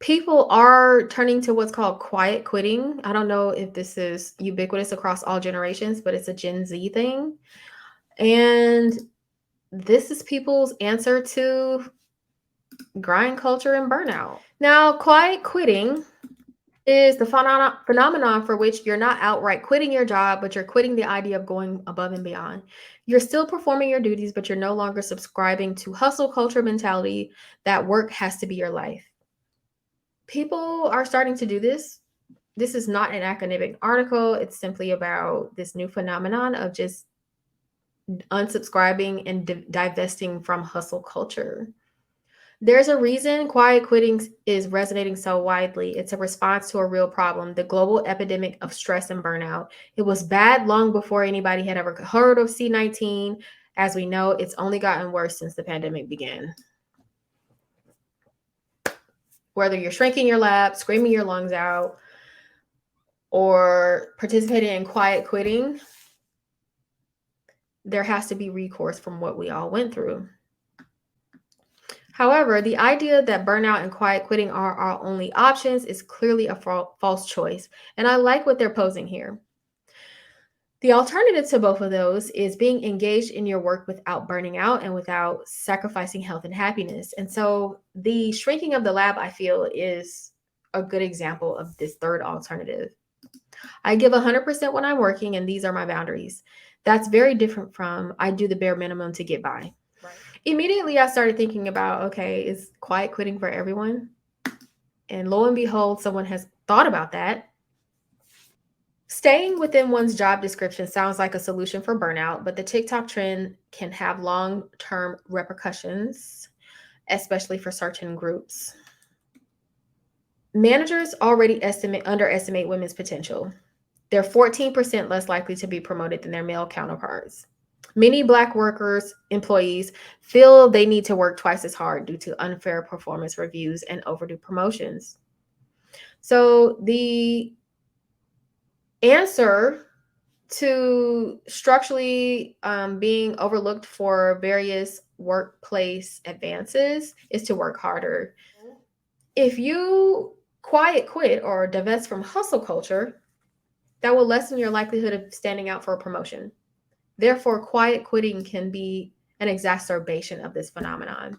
People are turning to what's called quiet quitting. I don't know if this is ubiquitous across all generations, but it's a Gen Z thing. And this is people's answer to grind culture and burnout. Now, quiet quitting is the phenomenon for which you're not outright quitting your job, but you're quitting the idea of going above and beyond. You're still performing your duties, but you're no longer subscribing to hustle culture mentality that work has to be your life. People are starting to do this. This is not an academic article. It's simply about this new phenomenon of just unsubscribing and divesting from hustle culture. There's a reason quiet quitting is resonating so widely. It's a response to a real problem, the global epidemic of stress and burnout. It was bad long before anybody had ever heard of C-19. As we know, it's only gotten worse since the pandemic began. Whether you're shrinking your lab, screaming your lungs out, or participating in quiet quitting, there has to be recourse from what we all went through. However, the idea that burnout and quiet quitting are our only options is clearly a false choice, and I like what they're posing here. The alternative to both of those is being engaged in your work without burning out and without sacrificing health and happiness. And so the shrinking of the lab, I feel, is a good example of this third alternative. I give 100% when I'm working, and these are my boundaries. That's very different from I do the bare minimum to get by. Right. Immediately, I started thinking about, okay, is quiet quitting for everyone? And lo and behold, someone has thought about that. Staying within one's job description sounds like a solution for burnout, but the TikTok trend can have long-term repercussions, especially for certain groups. Managers already underestimate women's potential. They're 14% less likely to be promoted than their male counterparts. Many Black employees feel they need to work twice as hard due to unfair performance reviews and overdue promotions. So the answer to structurally being overlooked for various workplace advances is to work harder. If you quiet quit or divest from hustle culture, that will lessen your likelihood of standing out for a promotion. Therefore, quiet quitting can be an exacerbation of this phenomenon.